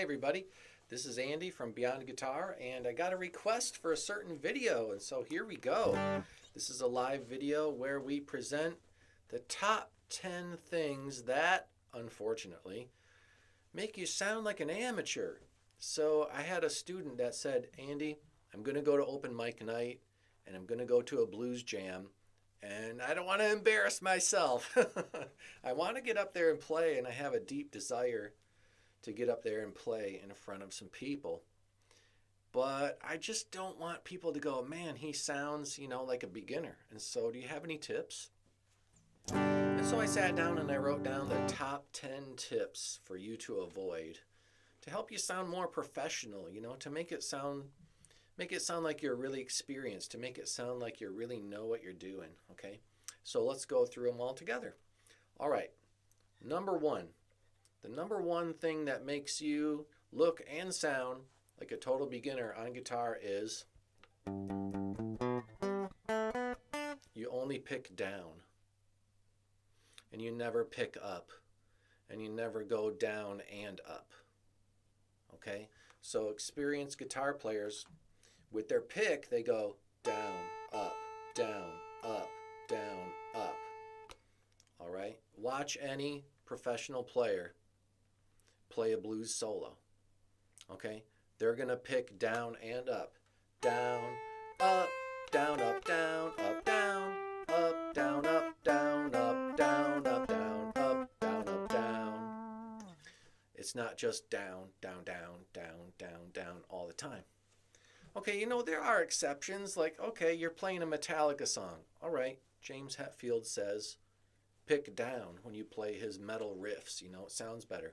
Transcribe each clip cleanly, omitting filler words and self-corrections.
everybody, this is Andy from Beyond Guitar, and I got a request for a certain video, and so here we go. This is a live video where we present the top 10 things that, unfortunately, make you sound like an amateur. So I had a student that said, Andy, I'm going to go to open mic night, and I'm going to go to a blues jam, and I don't want to embarrass myself. I want to get up there and play, and I have a deep desire to get up there and play in front of some people. But I just don't want people to go, man, he sounds, like a beginner. And so do you have any tips? And so I sat down and I wrote down the top 10 tips for you to avoid to help you sound more professional, to make it sound like you're really experienced, to make it sound like you really know what you're doing, okay? So let's go through them all together. All right, number one. The number one thing that makes you look and sound like a total beginner on guitar is you only pick down and you never pick up and you never go down and up. Okay? So experienced guitar players, with their pick, they go down, up, down, up, down, up. All right? Watch any professional player play a blues solo. Okay? They're going to pick down and up. Down, up, down, up, down, up, down, up, down, up, down, up, down, up, down, up, down, up, down. It's not just down, down, down, down, down, down all the time. Okay, there are exceptions. Like, okay, you're playing a Metallica song. All right, James Hetfield says, pick down when you play his metal riffs. It sounds better.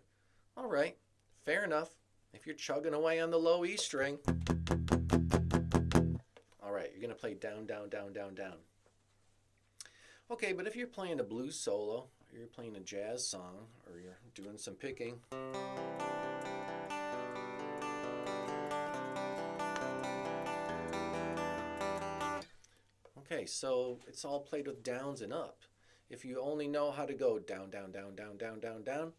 All right, fair enough. If you're chugging away on the low E string, all right, you're going to play down, down, down, down, down. Okay, but if you're playing a blues solo, or you're playing a jazz song, or you're doing some picking, okay, so it's all played with downs and up. If you only know how to go down, down, down, down, down, down, down,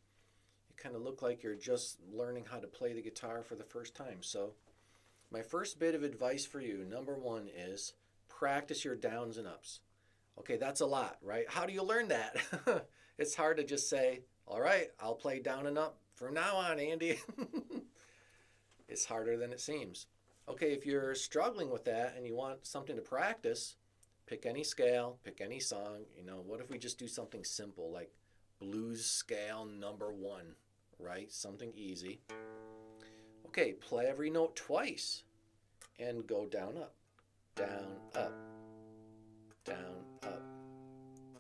kind of look like you're just learning how to play the guitar for the first time. So my first bit of advice for you, number one, is practice your downs and ups. Okay, that's a lot, right? How do you learn that? It's hard to just say, all right, I'll play down and up from now on, Andy. It's harder than it seems. Okay, if you're struggling with that and you want something to practice, pick any scale, pick any song. What if we just do something simple like blues scale number 1? Right? Something easy. Okay, play every note twice and go down, up, down, up, down, up,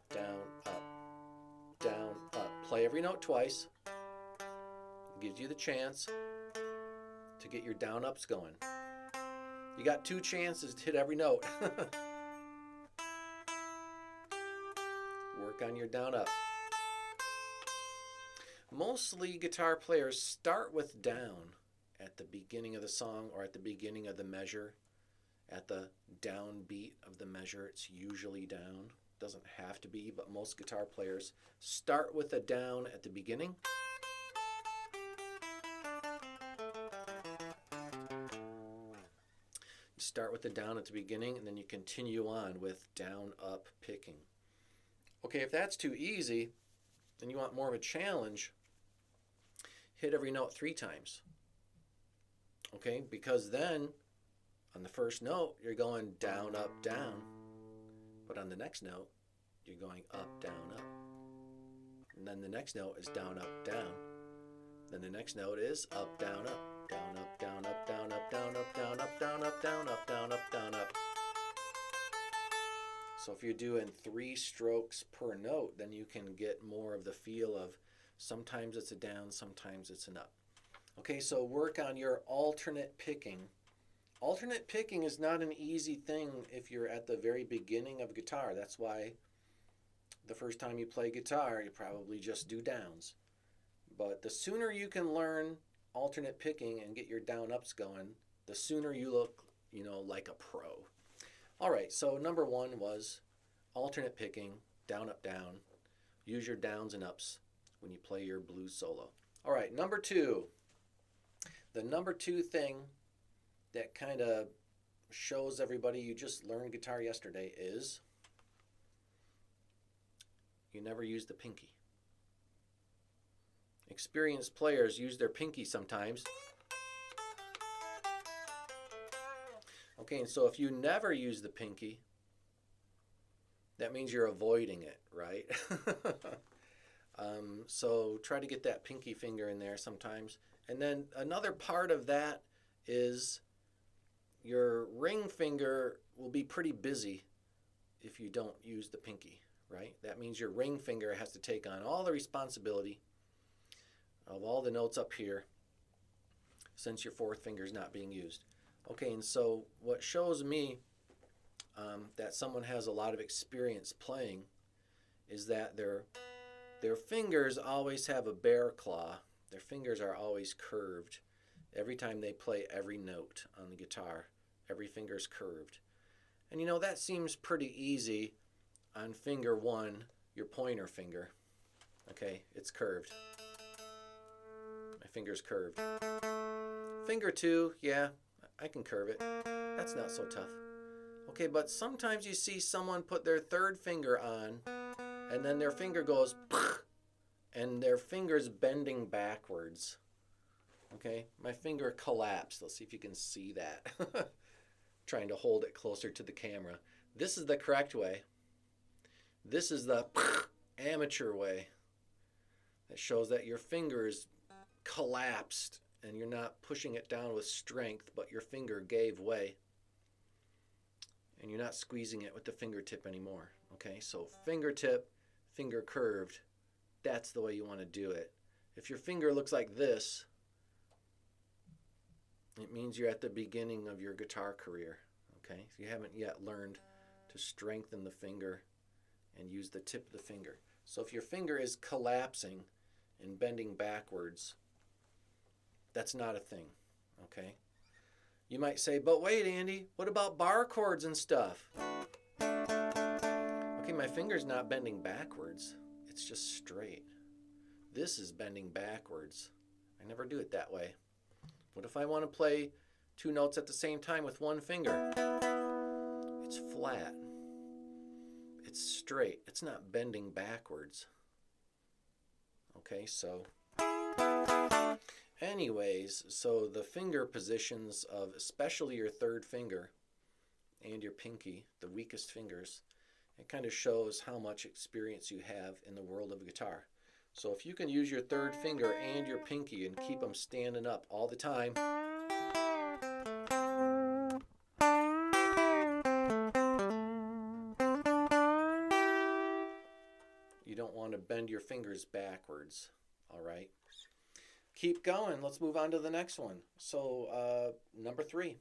down, up, down, up. Play every note twice. It gives you the chance to get your down ups going. You got 2 chances to hit every note. Work on your down up. Mostly guitar players start with down at the beginning of the song or at the beginning of the measure. At the down beat of the measure, it's usually down. Doesn't have to be, but most guitar players start with a down at the beginning. You start with the down at the beginning, and then you continue on with down, up, picking. Okay, if that's too easy, and you want more of a challenge, hit every note 3 times. Okay, because then on the first note, you're going down, up, down. But on the next note, you're going up, down, up. And then the next note is down, up, down. Then the next note is up, down, up, down, up, down, up, down, up, down, up, down, up, down, up, down, up, down, up, down, up. So if you're doing 3 strokes per note, then you can get more of the feel of sometimes it's a down, sometimes it's an up. Okay, so work on your alternate picking. Alternate picking is not an easy thing if you're at the very beginning of guitar. That's why the first time you play guitar, you probably just do downs. But the sooner you can learn alternate picking and get your down ups going, the sooner you look, like a pro. All right, so number 1 was alternate picking, down, up, down. Use your downs and ups when you play your blues solo. All right, number 2, The number two thing that kind of shows everybody you just learned guitar yesterday is you never use the pinky. Experienced players use their pinky sometimes. Okay, and so if you never use the pinky, that means you're avoiding it, right? So try to get that pinky finger in there sometimes. And then another part of that is your ring finger will be pretty busy if you don't use the pinky, right? That means your ring finger has to take on all the responsibility of all the notes up here since your fourth finger is not being used. Okay, and so what shows me that someone has a lot of experience playing is that their fingers always have a bear claw. Their fingers are always curved. Every time they play every note on the guitar, every finger is curved. And you know, that seems pretty easy on finger one, your pointer finger. Okay, it's curved. My finger's curved. Finger two, yeah, I can curve it. That's not so tough. Okay, but sometimes you see someone put their third finger on, and then their finger goes, and their finger's bending backwards. Okay, my finger collapsed. Let's see if you can see that. Trying to hold it closer to the camera. This is the correct way. This is the amateur way. That shows that your finger is collapsed and you're not pushing it down with strength, but your finger gave way. And you're not squeezing it with the fingertip anymore. Okay, so fingertip, finger curved. That's the way you want to do it. If your finger looks like this, it means you're at the beginning of your guitar career. Okay, so you haven't yet learned to strengthen the finger and use the tip of the finger. So if your finger is collapsing and bending backwards, that's not a thing. Okay. You might say, but wait, Andy, what about bar chords and stuff? Okay, my finger's not bending backwards. It's just straight. This is bending backwards. I never do it that way. What if I want to play two notes at the same time with one finger? It's flat. It's straight. It's not bending backwards. Okay, so anyways, so the finger positions of especially your third finger and your pinky, the weakest fingers, it kind of shows how much experience you have in the world of guitar. So if you can use your third finger and your pinky and keep them standing up all the time, you don't want to bend your fingers backwards, all right? Keep going. Let's move on to the next one. So number 3.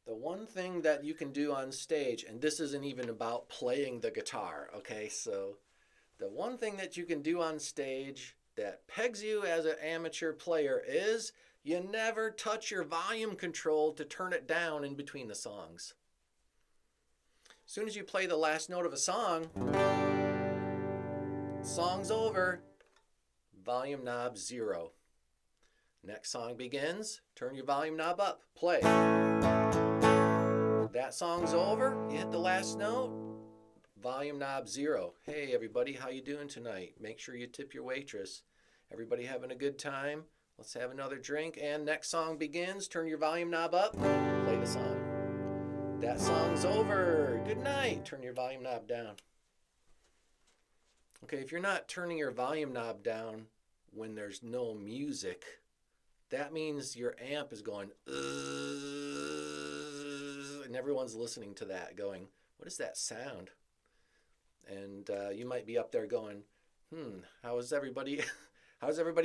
The one thing that you can do on stage, and this isn't even about playing the guitar, okay? So the one thing that you can do on stage that pegs you as an amateur player is you never touch your volume control to turn it down in between the songs. As soon as you play the last note of a song, song's over, volume knob 0. Next song begins, turn your volume knob up, play. That song's over, you hit the last note, volume knob 0. Hey everybody, how you doing tonight? Make sure you tip your waitress. Everybody having a good time? Let's have another drink. And next song begins, turn your volume knob up, play the song. That song's over, good night. Turn your volume knob down. Okay, if you're not turning your volume knob down when there's no music, that means your amp is going, and everyone's listening to that going, what is that sound? And you might be up there going, how does everybody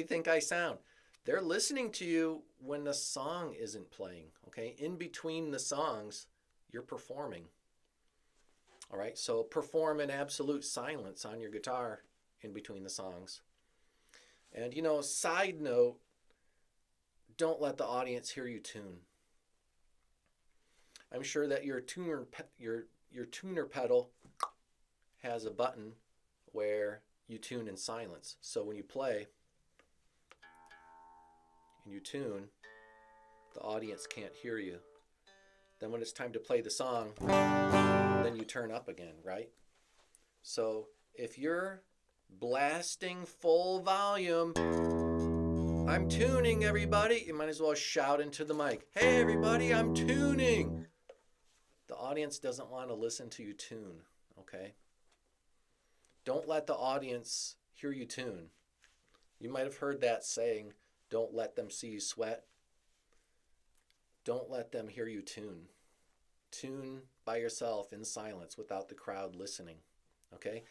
think I sound? They're listening to you when the song isn't playing, okay? In between the songs, you're performing. All right, so perform in absolute silence on your guitar in between the songs. And you know, side note, don't let the audience hear you tune. I'm sure that your tuner pedal has a button where you tune in silence. So when you play, and you tune, the audience can't hear you. Then when it's time to play the song, then you turn up again, right? So if you're blasting full volume, I'm tuning, everybody, you might as well shout into the mic, hey everybody, I'm tuning. The audience doesn't want to listen to you tune, okay? Don't let the audience hear you tune. You might have heard that saying, don't let them see you sweat. Don't let them hear you tune. Tune by yourself in silence without the crowd listening, okay?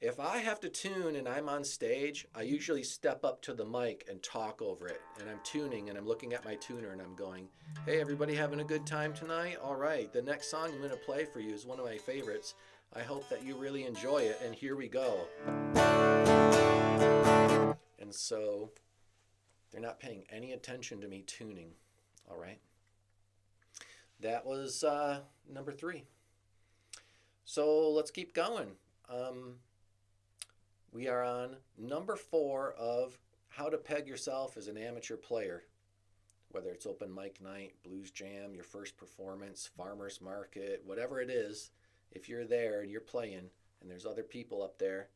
If I have to tune and I'm on stage, I usually step up to the mic and talk over it. And I'm tuning and I'm looking at my tuner and I'm going, hey, everybody having a good time tonight? All right, the next song I'm going to play for you is one of my favorites. I hope that you really enjoy it, and here we go. And so they're not paying any attention to me tuning, all right? That was number 3. So let's keep going. We are on number 4 of how to peg yourself as an amateur player. Whether it's open mic night, blues jam, your first performance, farmer's market, whatever it is, if you're there and you're playing and there's other people up there,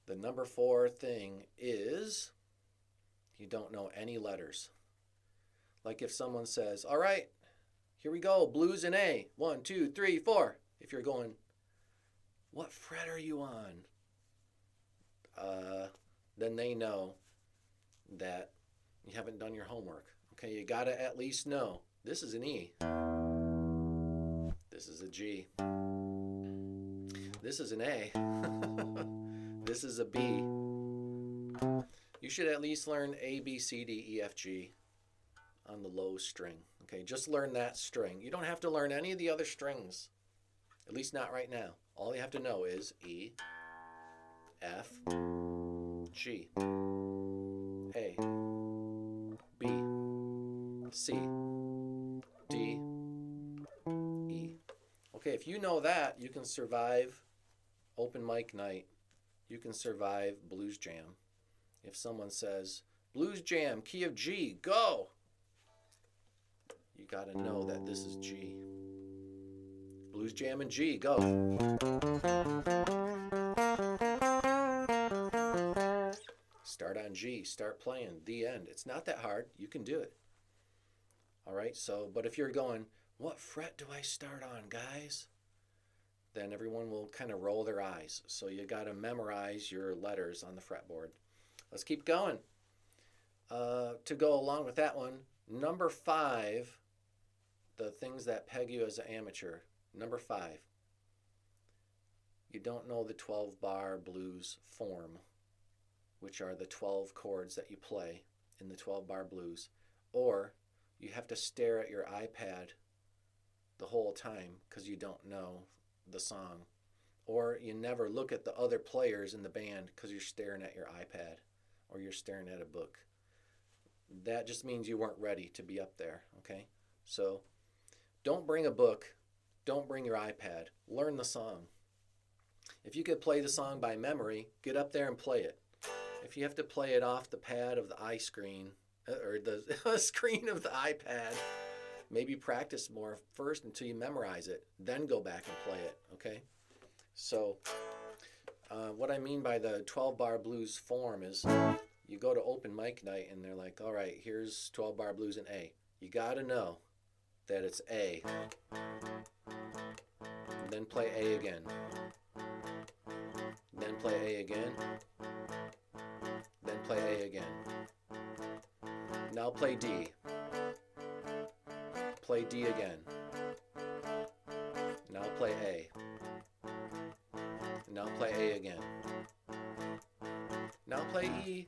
the number 4 thing is you don't know any letters. Like if someone says, all right, here we go, blues in A, 1, 2, 3, 4. If you're going, what fret are you on? Then they know that you haven't done your homework. Okay, you gotta at least know this is an E. This is a G. This is an A. This is a B. You should at least learn A, B, C, D, E, F, G on the low string. Okay, just learn that string. You don't have to learn any of the other strings, at least not right now. All you have to know is E, F, G, A, B, C, D, E. Okay, if you know that, you can survive open mic night. You can survive blues jam. If someone says, blues jam, key of G, go! You gotta know that this is G. Blues jam and G, go. Start on G, start playing, the end. It's not that hard, you can do it. All right, so, but if you're going, what fret do I start on, guys? Then everyone will kind of roll their eyes. So you gotta memorize your letters on the fretboard. Let's keep going. To go along with that one, number 5, the things that peg you as an amateur. Number 5, you don't know the 12-bar blues form, which are the 12 chords that you play in the 12-bar blues, or you have to stare at your iPad the whole time because you don't know the song, or you never look at the other players in the band because you're staring at your iPad or you're staring at a book. That just means you weren't ready to be up there, okay? So don't bring a book, don't bring your iPad, learn the song. If you could play the song by memory, get up there and play it. If you have to play it off the pad of the iScreen, or the screen of the iPad, maybe practice more first until you memorize it, then go back and play it, okay? So what I mean by the 12-bar blues form is you go to open mic night and they're like, all right, here's 12-bar blues in A. You gotta know that it's A. And then play A again. Then play A again. Then play A again. Now play D. Play D again. Now play A. Now play A again. Now play E.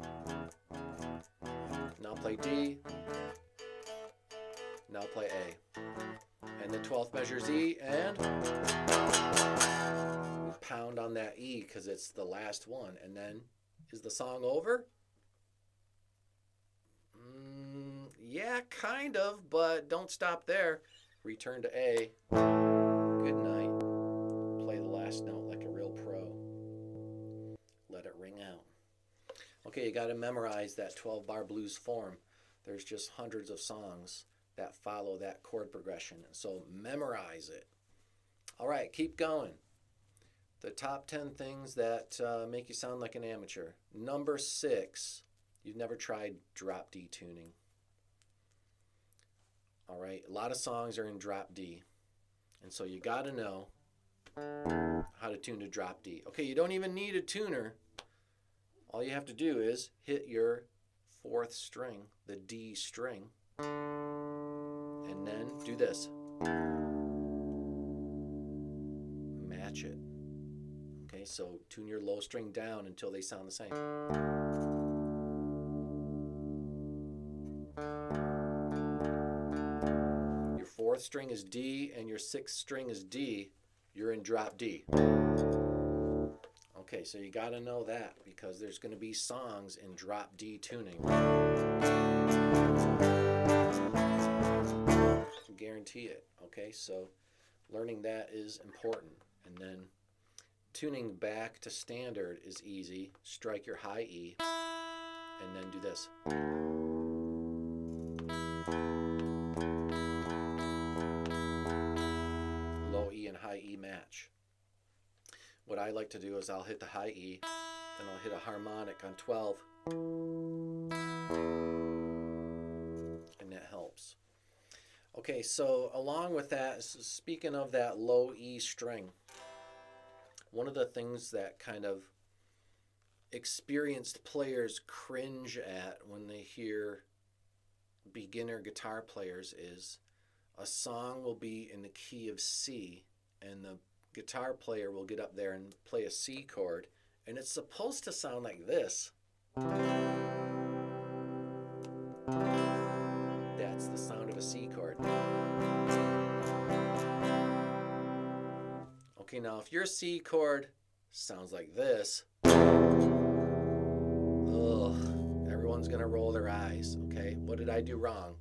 Now play D. Now play A. And the 12th measure's E, and pound on that E because it's the last one. And then, is the song over? Yeah, kind of, but don't stop there. Return to A. Good night. Play the last note like a real pro. Let it ring out. Okay, you got to memorize that 12-bar blues form. There's just hundreds of songs that follow that chord progression. So memorize it. All right, keep going. The top 10 things that make you sound like an amateur. Number 6, you've never tried drop D tuning. All right, a lot of songs are in drop D. And so you got to know how to tune to drop D. Okay, you don't even need a tuner. All you have to do is hit your 4th string, the D string, and then do this. Match it. Okay, so tune your low string down until they sound the same. Your 4th string is D and your 6th string is D. You're in drop D. Okay, so you got to know that because there's going to be songs in drop D tuning. I guarantee it. Okay, so learning that is important. And then tuning back to standard is easy. Strike your high E and then do this. Low E and high E match. What I like to do is I'll hit the high E, then I'll hit a harmonic on 12, and that helps. Okay, so along with that, speaking of that low E string, one of the things that kind of experienced players cringe at when they hear beginner guitar players is a song will be in the key of C, and the guitar player will get up there and play a C chord, and it's supposed to sound like this. That's the sound of a C chord. Okay, now if your C chord sounds like this, everyone's gonna roll their eyes. Okay, what did I do wrong?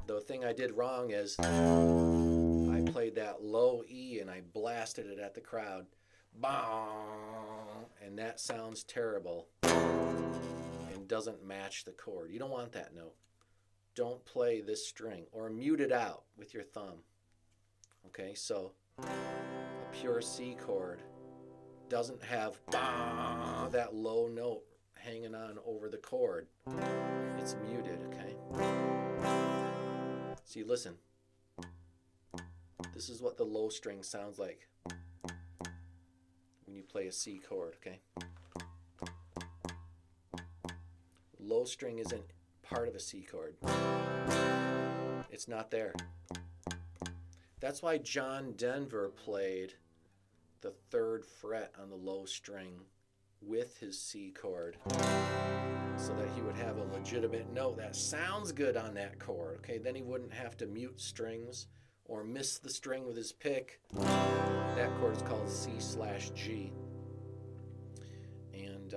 The thing I did wrong is I played that low E and I blasted it at the crowd. Bong! And that sounds terrible and doesn't match the chord. You don't want that note. Don't play this string or mute it out with your thumb. Okay, so a pure C chord doesn't have that low note hanging on over the chord. It's muted, okay? See, listen. This is what the low string sounds like when you play a C chord, okay? Low string isn't part of a C chord. It's not there. That's why John Denver played the 3rd fret on the low string with his C chord so that he would have a legitimate note that sounds good on that chord, okay? Then he wouldn't have to mute strings or miss the string with his pick. That chord is called C/G. And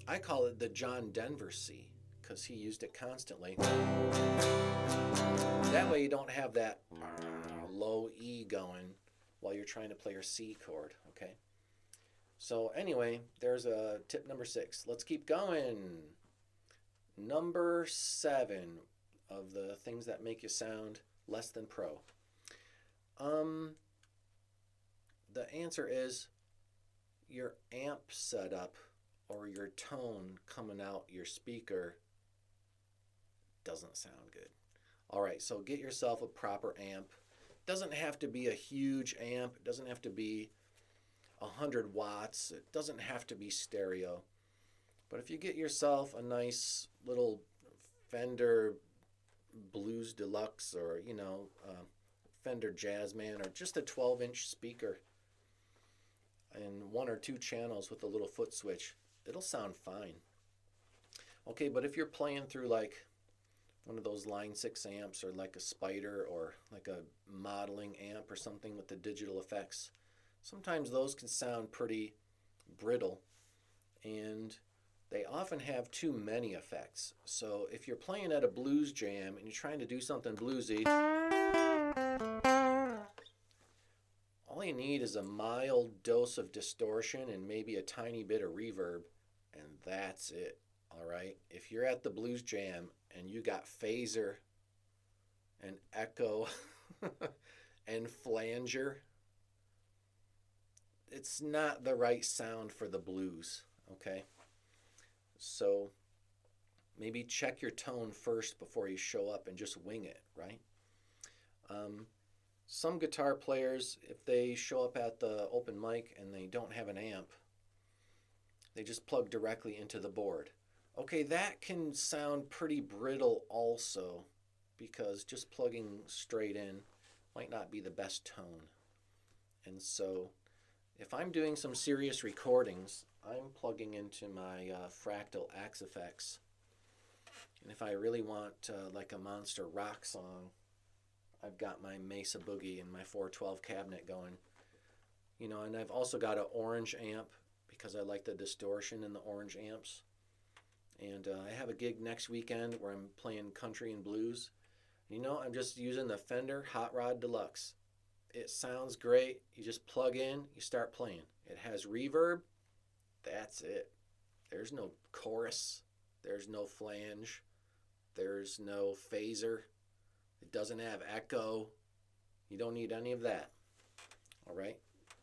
I call it the John Denver C because he used it constantly. That way you don't have that low E going while you're trying to play your C chord, okay? So anyway, there's a tip number 6. Let's keep going. Number 7 of the things that make you sound less than pro. The answer is your amp setup or your tone coming out your speaker doesn't sound good. All right, so get yourself a proper amp. It doesn't have to be a huge amp. It doesn't have to be 100 watts. It doesn't have to be stereo. But if you get yourself a nice little Fender Blues Deluxe or, Fender Jazzman or just a 12-inch speaker and 1 or 2 channels with a little foot switch, it'll sound fine. Okay, but if you're playing through like one of those Line 6 amps or like a Spider or like a modeling amp or something with the digital effects, sometimes those can sound pretty brittle and they often have too many effects. So if you're playing at a blues jam and you're trying to do something bluesy, all you need is a mild dose of distortion and maybe a tiny bit of reverb, and that's it. all right? If you're at the blues jam and you got phaser and echo and flanger, it's not the right sound for the blues, okay? So maybe check your tone first before you show up and just wing it, right? Some guitar players, if they show up at the open mic and they don't have an amp, they just plug directly into the board. Okay, that can sound pretty brittle also, because just plugging straight in might not be the best tone. And so if I'm doing some serious recordings, I'm plugging into my Fractal Axe Effects. And if I really want like a monster rock song, I've got my Mesa Boogie and my 412 cabinet going. You know, and I've also got an orange amp because I like the distortion in the orange amps. And I have a gig next weekend where I'm playing country and blues. You know, I'm just using the Fender Hot Rod Deluxe. It sounds great. You just plug in, you start playing. It has reverb. That's it. There's no chorus. There's no flange. There's no phaser. It doesn't have echo. You don't need any of that. All right?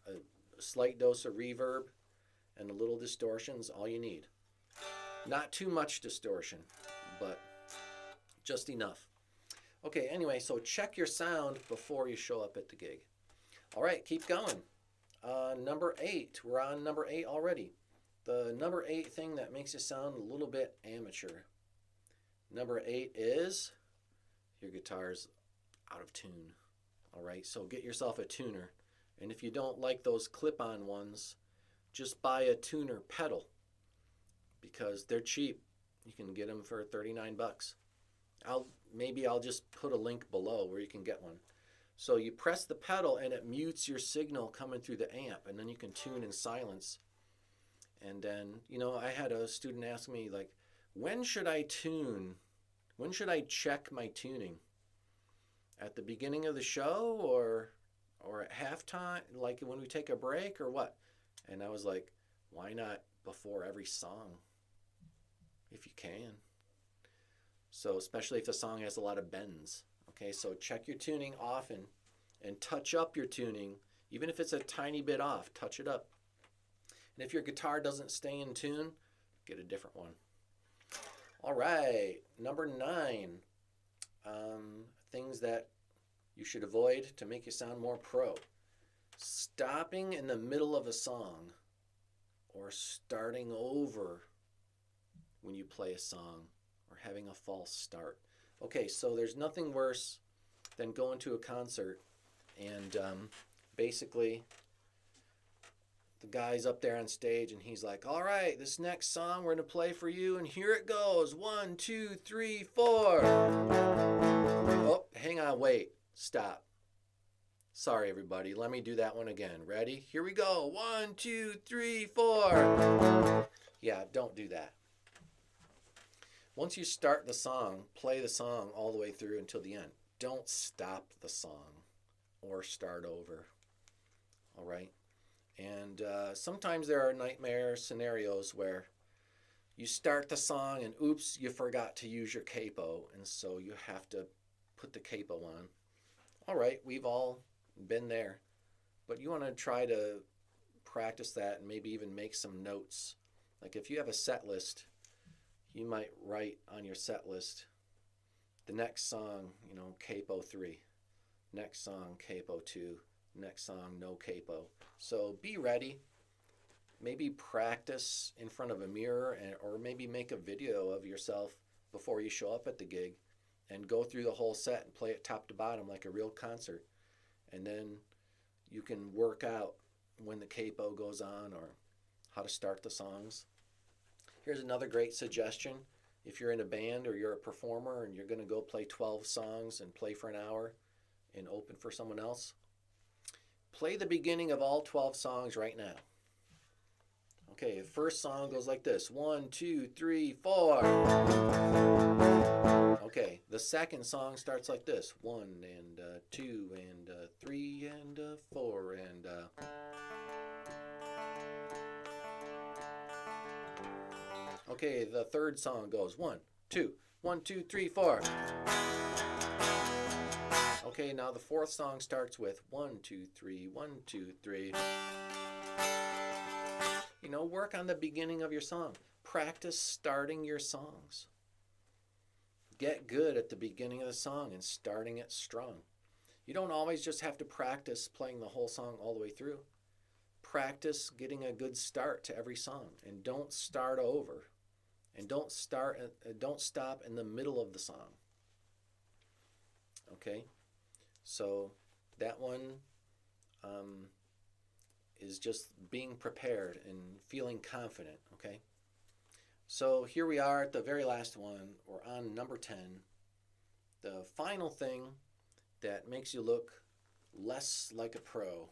A slight dose of reverb and a little distortion is all you need. Not too much distortion, but just enough. Okay, anyway, so check your sound before you show up at the gig. All right, keep going. Number 8. We're on number 8 already. The number 8 thing that makes you sound a little bit amateur. Number 8 is your guitar's out of tune. All right, so get yourself a tuner. And if you don't like those clip-on ones, just buy a tuner pedal because they're cheap. You can get them for 39 bucks. Maybe I'll just put a link below where you can get one. So you press the pedal and it mutes your signal coming through the amp, and then you can tune in silence. And then, you know, I had a student ask me, like, when should I tune? When should I check my tuning? At the beginning of the show or at halftime, like when we take a break or what? And I was like, why not before every song if you can? So especially if the song has a lot of bends. Okay, so check your tuning often and touch up your tuning. Even if it's a tiny bit off, touch it up. And if your guitar doesn't stay in tune, get a different one. All right, number 9. Things that you should avoid to make you sound more pro. Stopping in the middle of a song or starting over when you play a song or having a false start. Okay, so there's nothing worse than going to a concert and basically the guy's up there on stage and he's like, all right, this next song we're going to play for you, and here it goes. 1, 2, 3, 4. Oh, hang on, wait, stop. Sorry, everybody. Let me do that one again. Ready? Here we go. 1, 2, 3, 4. Yeah, don't do that. Once you start the song, play the song all the way through until the end. Don't stop the song or start over. All right? And sometimes there are nightmare scenarios where you start the song and oops, you forgot to use your capo, and so you have to put the capo on. All right, we've all been there, but you want to try to practice that and maybe even make some notes. Like if you have a set list, you might write on your set list the next song, you know, capo 3, next song capo 2, next song no capo. So be ready. Maybe practice in front of a mirror, or maybe make a video of yourself before you show up at the gig and go through the whole set and play it top to bottom like a real concert. And then you can work out when the capo goes on or how to start the songs. Here's another great suggestion. If you're in a band or you're a performer and you're going to go play 12 songs and play for an hour and open for someone else, play the beginning of all 12 songs right now. Okay, the first song goes like this. 1, 2, 3, 4. Okay, the second song starts like this. 1 and 2 and 3 and 4 and... Okay, the third song goes 1, 2, 1, 2, 3, 4. Okay, now the fourth song starts with 1, 2, 3, 1, 2, 3. You know, work on the beginning of your song. Practice starting your songs. Get good at the beginning of the song and starting it strong. You don't always just have to practice playing the whole song all the way through. Practice getting a good start to every song, and don't start over, and don't stop in the middle of the song. Okay, so that one is just being prepared and feeling confident. Okay, so here we are at the very last one. We're on number 10. The final thing that makes you look less like a pro.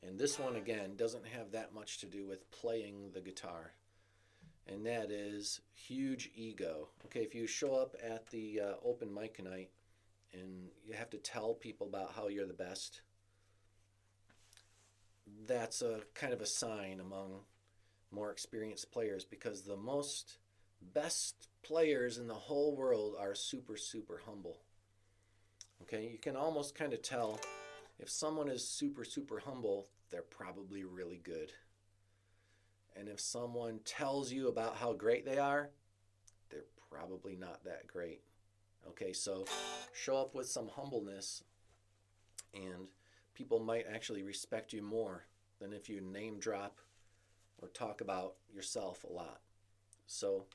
And this one, again, doesn't have that much to do with playing the guitar. And that is huge ego. Okay, if you show up at the open mic night and you have to tell people about how you're the best, that's a kind of a sign among more experienced players, because the best players in the whole world are super, super humble. Okay, you can almost kind of tell if someone is super, super humble, they're probably really good. And if someone tells you about how great they are, they're probably not that great. Okay, so show up with some humbleness, and people might actually respect you more than if you name drop or talk about yourself a lot. So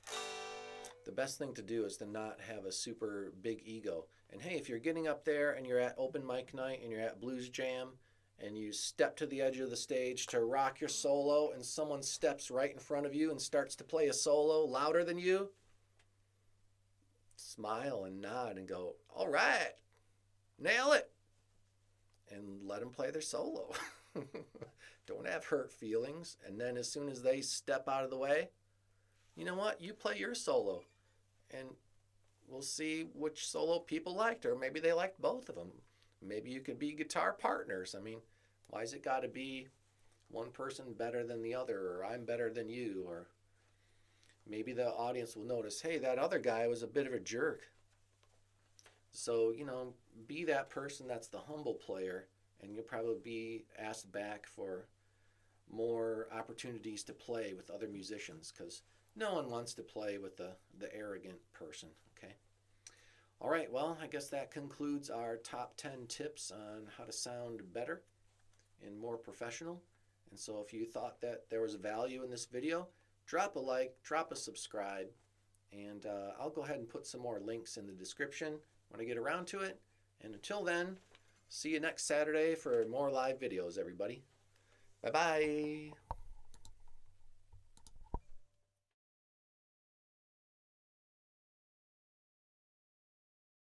the best thing to do is to not have a super big ego. And hey, if you're getting up there and you're at open mic night and you're at Blues Jam and you step to the edge of the stage to rock your solo, and someone steps right in front of you and starts to play a solo louder than you, smile and nod and go, all right, nail it, and let them play their solo. Don't have hurt feelings. And then as soon as they step out of the way, you know what? You play your solo, and we'll see which solo people liked, or maybe they liked both of them. Maybe you could be guitar partners. I mean, why's it got to be one person better than the other, or I'm better than you? Or maybe the audience will notice, hey, that other guy was a bit of a jerk. So, you know, be that person that's the humble player, and you'll probably be asked back for more opportunities to play with other musicians, because no one wants to play with the arrogant person. Okay. All right, well, I guess that concludes our top 10 tips on how to sound better and more professional. And so if you thought that there was value in this video, drop a like, drop a subscribe, and I'll go ahead and put some more links in the description when I get around to it. And until then, see you next Saturday for more live videos, everybody. Bye-bye.